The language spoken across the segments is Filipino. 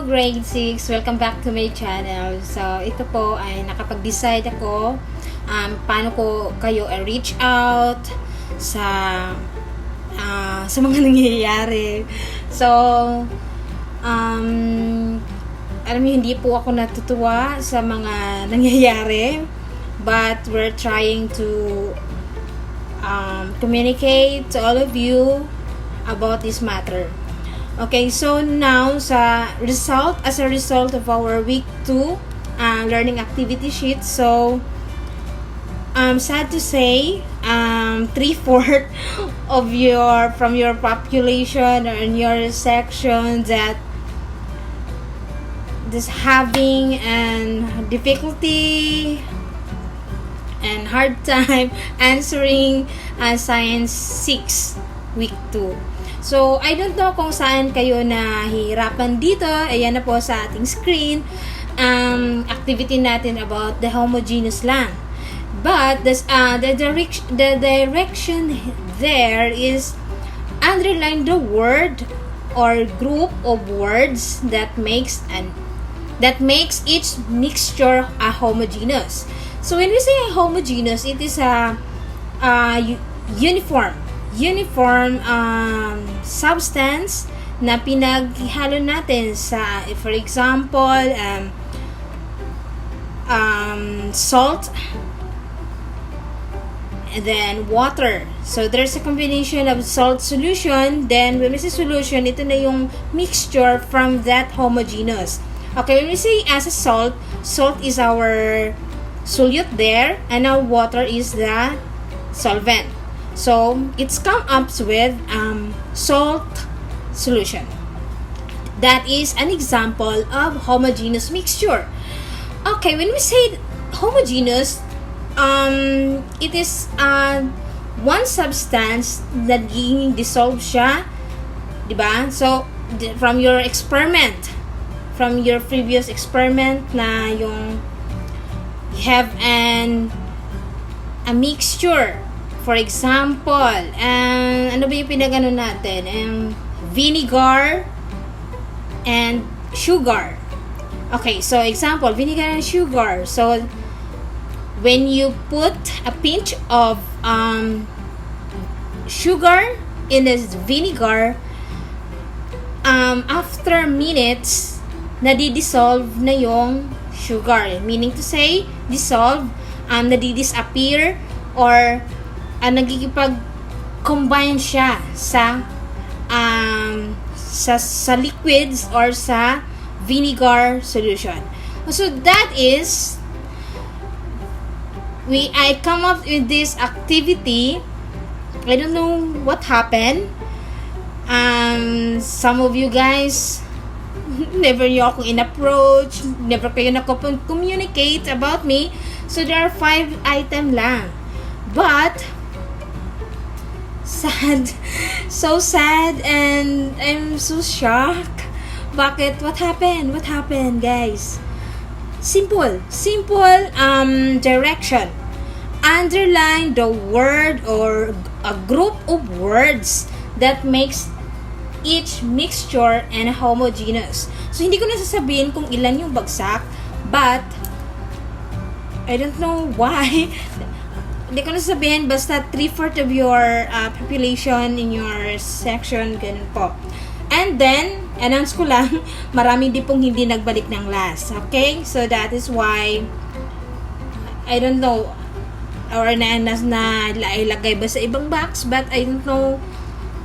grade 6! Welcome back to my channel. So, ito po ay nakapag-decide ako paano ko kayo reach out sa mga nangyayari. So, alam niyo, hindi po ako natutuwa sa mga nangyayari, but we're trying to communicate to all of you about this matter. Okay, so now as a result of our week 2 learning activity sheet, so sad to say, 3/4 of from your population or in your section that is having an difficulty and hard time answering Science 6 week 2. So, I don't know kung saan kayo nahihirapan dito. Ayan na po sa ating screen. Activity natin about the homogeneous lang. But the direction there is underline the word or group of words that makes each mixture a homogeneous. So, when we say homogeneous, it is a uniform substance na pinaghalo natin sa, for example, salt and then water. So there's a combination of salt solution, then when we say solution, ito na yung mixture from that homogeneous. Okay, when we say as a salt is our solute there, and our water is the solvent. So, it's come up with salt solution. That is an example of homogeneous mixture. Okay, when we say homogeneous, it is one substance na naging dissolve siya, diba? So, from your previous experiment na yung you have a mixture. For example, ano ba yung pinagano natin? Vinegar and sugar. Okay, so example, vinegar and sugar. So, when you put a pinch of sugar in this vinegar, after minutes, nadi-dissolve na yung sugar. Meaning to say, dissolve, nadi-disappear, or nagkikipag-combine siya sa liquids or sa vinegar solution. So that is I come up with this activity. I don't know what happened. Some of you guys never nyo akong in-approach, never kayo communicate about me. So there are 5 items lang. But sad. So sad, and I'm so shocked. Bakit? What happened? What happened, guys? Simple direction. Underline the word or a group of words that makes each mixture and homogeneous. So, hindi ko na sasabihin kung ilan yung bagsak, but I don't know why. Hindi ko na sabihin, basta 3/4 of your population in your section, ganun po. And then, announce ko lang, marami din pong hindi nagbalik ng last. Okay? So, that is why, I don't know, or ilagay ba sa ibang box, but I don't know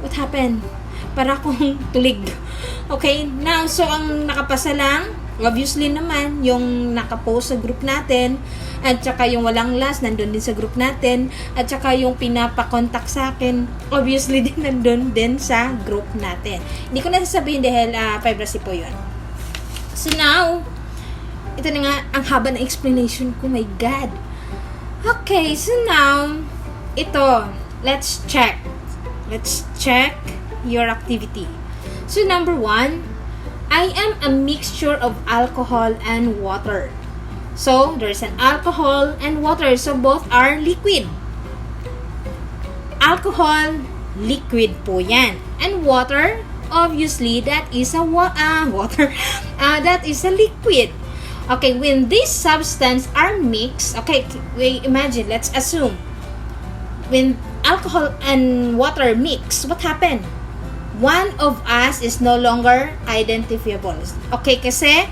what happened. Para akong tulig. Okay? Now, so, ang nakapasa lang, obviously naman, yung nakapost sa group natin, at saka yung walang last, nandun din sa group natin, at saka yung pinapakontak sa akin, obviously din nandun din sa group natin. Hindi ko na sasabihin dahil privacy po yun. So now, ito na nga, ang haba ng explanation ko, my God. Okay, so now, ito, let's check your activity. So number 1, I am a mixture of alcohol and water. So, there's an alcohol and water. So, both are liquid. Alcohol, liquid po yan. And water, obviously that is a water. That is a liquid. Okay, when these substances are mixed, okay, we imagine, let's assume, when alcohol and water mix, what happened? One of us is no longer identifiable. Okay, kasi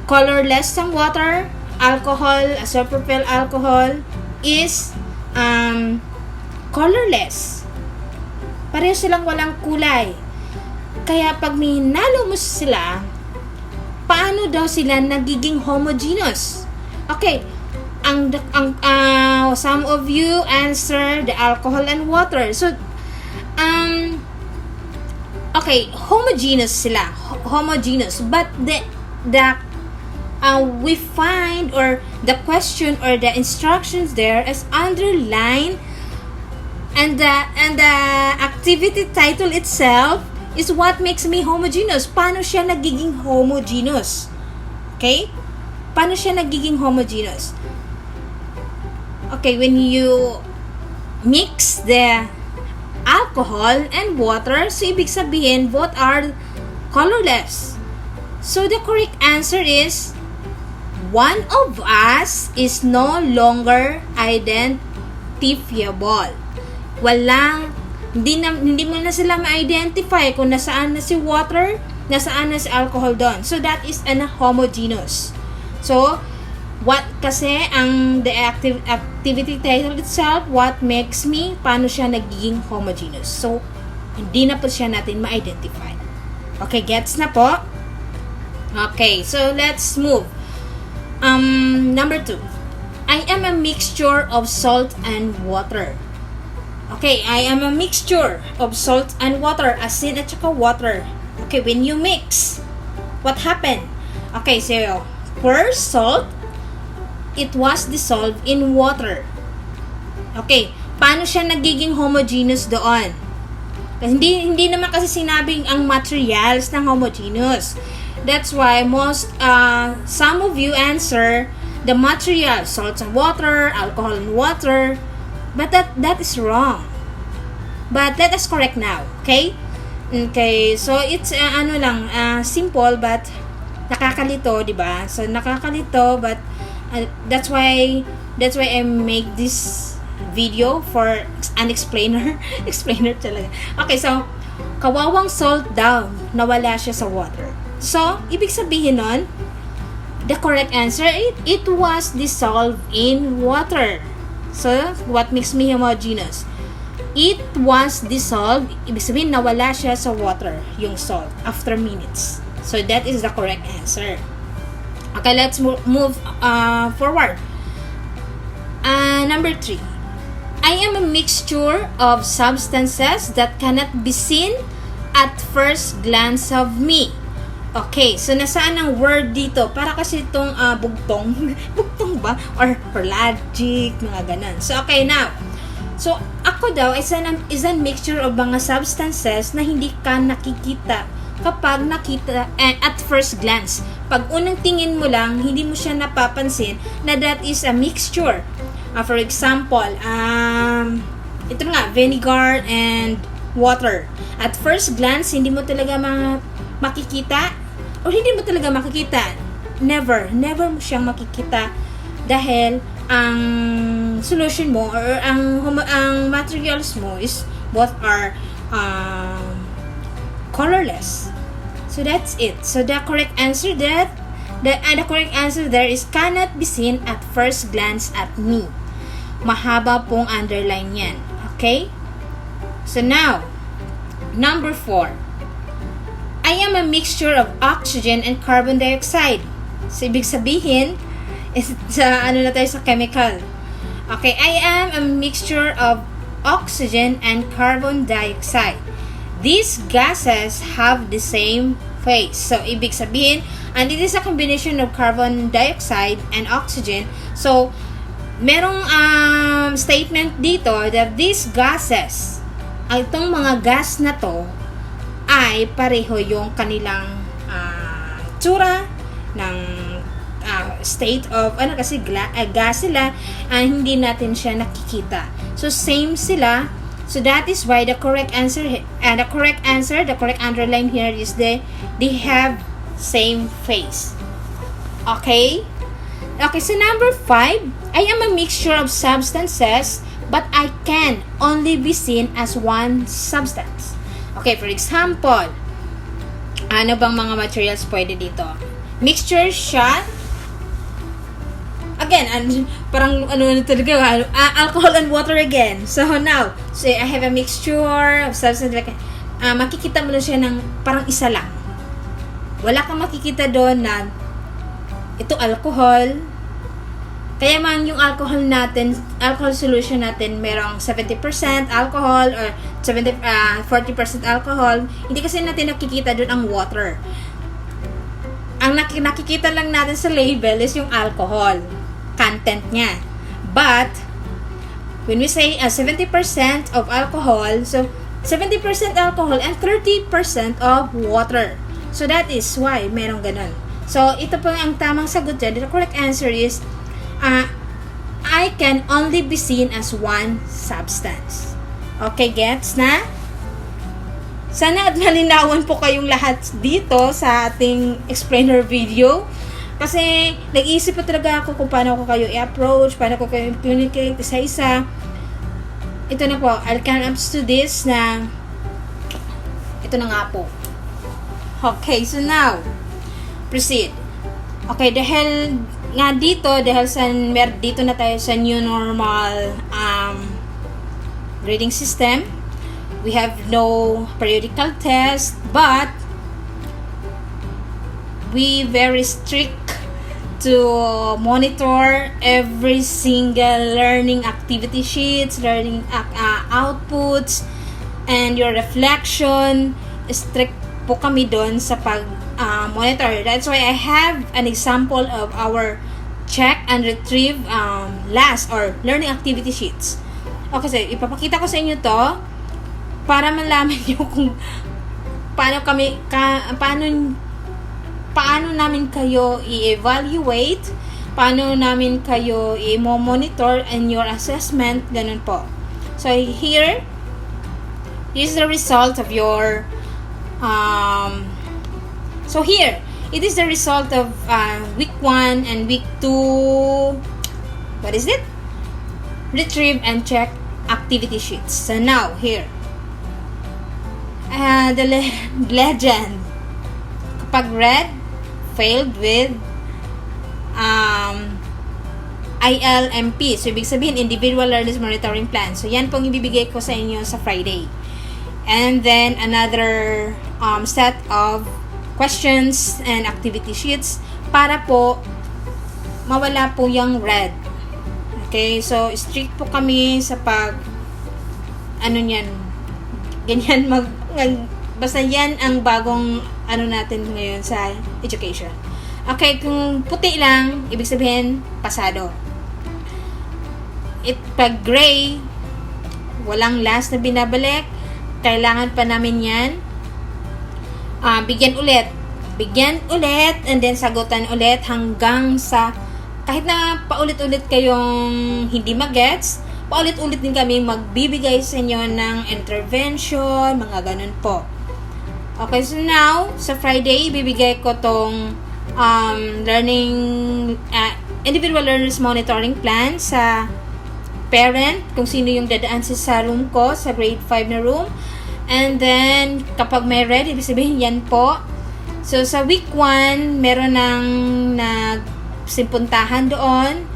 colorless ang water, alcohol, isopropyl alcohol is colorless. Pareho silang walang kulay. Kaya pag minalo mo sila, paano daw sila nagiging homogeneous? Okay, some of you answer the alcohol and water. So, okay, homogeneous sila. Homogeneous. But we find, or the question or the instructions there is underlined, and the activity title itself is what makes me homogeneous. Paano siya nagiging homogeneous? Okay? Paano siya nagiging homogeneous? Okay, when you mix the alcohol and water, so ibig sabihin, both are colorless. So the correct answer is, one of us is no longer identifiable. Hindi mo na sila ma-identify kung nasaan na si water, nasaan na si alcohol doon. So that is an homogeneous. So, kasi the activity title itself, what makes me, paano siya nagiging homogeneous. So, hindi na po siya natin ma-identify. Okay, gets na po? Okay, so let's move. Number 2. I am a mixture of salt and water. Okay, I am a mixture of salt and water, asin at saka water. Okay, when you mix, what happened? Okay, so first salt, it was dissolved in water. Okay, paano siya nagiging homogeneous doon? Kasi hindi naman kasi sinabing ang materials ng homogeneous. That's why some of you answer the material, salt and water, alcohol and water. But that is wrong. But let us correct now, okay? Okay, so it's simple but nakakalito, 'di ba? So nakakalito, but that's why I make this video for an explainer. Explainer talaga. Okay, so kawawang salt daw, nawala siya sa water. So ibig sabihin nun, the correct answer, it was dissolved in water. So, what makes me homogeneous? It was dissolved, ibig sabihin, nawala siya sa water, yung salt, after minutes. So, that is the correct answer. Okay, let's move forward. Number 3. I am a mixture of substances that cannot be seen at first glance of me. Okay, so nasaan ang word dito? Para kasi itong bugtong. Bugtong ba? Or logic, mga ganun. So, okay, now. So, ako daw is a mixture of mga substances na hindi ka nakikita kapag nakita at first glance. Pag unang tingin mo lang, hindi mo siya napapansin na that is a mixture. For example, ito nga, vinegar and water. At first glance, hindi mo talaga makikita. O hindi mo talaga makikita. Never mo siyang makikita dahil ang solution mo or ang materials mo is both are colorless. So that's it. So the correct answer there is cannot be seen at first glance at me. Mahaba pong underline yan. Okay? So now, number 4. I am a mixture of oxygen and carbon dioxide. So, ibig sabihin, na tayo sa chemical. Okay, I am a mixture of oxygen and carbon dioxide. These gases have the same phase. So, ibig sabihin, and it is a combination of carbon dioxide and oxygen. So, merong statement dito that these gases, itong mga gas na to, ay pareho yung kanilang tsura ng state of kasi gas sila, hindi natin siya nakikita. So same sila So that is why the correct answer, the correct underline here is they have same face. Okay? Okay, so number 5, I am a mixture of substances, but I can only be seen as one substance. Okay, for example, ano bang mga materials pwede dito? Mixture siya. Again, parang ano talaga, alcohol and water again. So now, I have a mixture of substance. Makikita mo na siya ng parang isa lang. Wala kang makikita doon na ito alcohol. Kaya man yung alcohol solution natin, merong 70% alcohol or 40% alcohol. Hindi kasi natin nakikita doon ang water. Ang nakikita lang natin sa label is yung alcohol content niya. But when we say 70% of alcohol, so 70% alcohol and 30% of water. So that is why merong ganun. So ito po ang tamang sagot dyan. The correct answer is I can only be seen as one substance. Okay, gets na? Sana at malinawan po kayong lahat dito sa ating explainer video. Kasi nag-iisip po talaga ako kung paano ko kayo i-approach, paano ko kayo communicate isa-isa. Ito na po, I'll come up to this na ito na nga po. Okay, so now proceed. Okay, dahil nga dito, dito na tayo sa new normal grading system. We have no periodical test, but we very strict to monitor every single learning activity sheets, learning outputs, and your reflection. Strict po kami doon sa pag-monitor. That's why I have an example of our check and retrieve last or learning activity sheets. Okay, so ipapakita ko sa inyo to para malaman nyo kung paano namin kayo i-evaluate, paano namin kayo i-monitor and your assessment, ganun po. So here is the result of your so here it is the result of week 1 and week 2, what is it? Retrieve and check activity sheets. So now here the legend, kapag red, failed with ILMP. So, ibig sabihin, Individual Learners Monitoring Plan. So, yan pong ibibigay ko sa inyo sa Friday. And then, another set of questions and activity sheets para po mawala po yung red. Okay? So, strict po kami sa ganyan basta yan ang bagong natin ngayon sa education. Okay, kung puti lang, ibig sabihin, pasado. Pag gray, walang last na binabalik, kailangan pa namin yan. Bigyan ulit, and then sagutan ulit hanggang sa, kahit na paulit-ulit kayong hindi magets, paulit-ulit din kami magbibigay sa inyo ng intervention, mga ganun po. Okay, so now, sa Friday, bibigay ko tong Individual Learners Monitoring Plan sa parent, kung sino yung dadaan sa room ko, sa grade 5 na room. And then, kapag may red, ibig sabihin yan po. So, sa week 1, meron ng nagsimpuntahan doon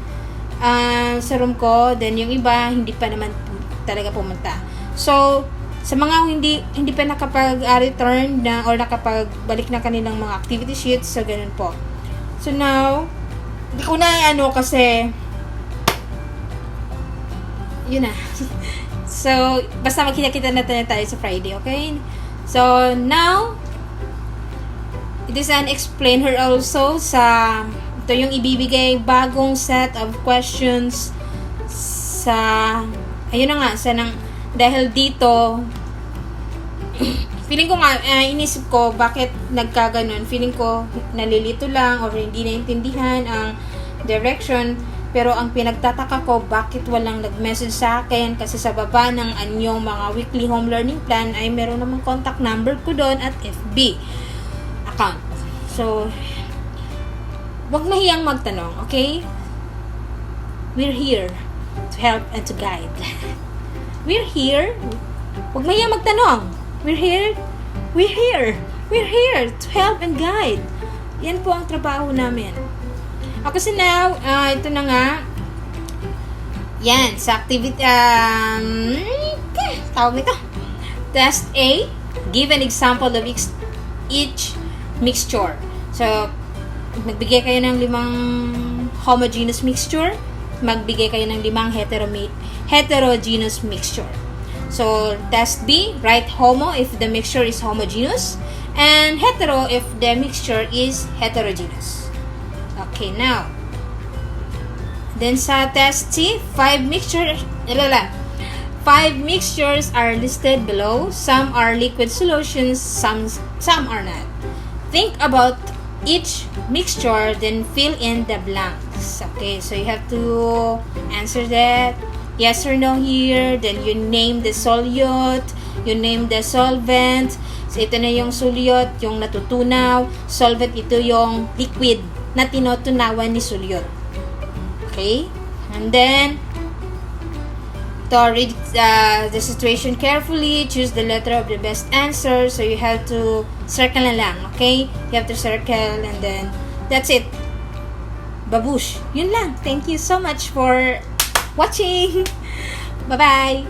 sa room ko. Then, yung iba, hindi pa naman talaga pumunta. So, sa mga hindi pa nakapag-return na or nakapagbalik na kanilang mga activity sheets, so ganun po. So now, hindi ko na kasi yun na. So, basta magkita-kita na tayo sa Friday, okay? So, now, it is an explainer also sa ito yung ibibigay bagong set of questions sa ayun na nga, dahil dito feeling ko nga inisip ko bakit nagkaganon. Feeling ko nalilito lang or hindi naintindihan ang direction. Pero ang pinagtataka ko, bakit walang nag-message sa akin? Kasi sa baba ng anyong mga weekly home learning plan ay meron namang contact number ko doon at FB account. So, wag mahiyang magtanong, okay? We're here to help and to guide. We're here. Wag mahiyang magtanong. We're here to help and guide. Yan po ang trabaho namin. Kasi now, ito na nga. Yan, sa activity, tawag nito. Test A, give an example of each mixture. So, magbigay kayo ng 5 homogeneous mixture, magbigay kayo ng 5 heterogeneous mixture. So, test B, write homo if the mixture is homogeneous, and hetero if the mixture is heterogeneous. Okay, now, then sa test C, 5 mixtures are listed below. Some are liquid solutions, some are not. Think about each mixture, then fill in the blanks. Okay, so you have to answer that yes or no here. Then you name the solute, you name the solvent. So ito na yung solute, yung natutunaw. Solvent, ito yung liquid na tinutunawan ni solute. Okay? And then, to read the situation carefully, choose the letter of the best answer. So you have to circle na lang, okay? You have to circle and then that's it. Babush. Yun lang. Thank you so much for watching. Bye-bye.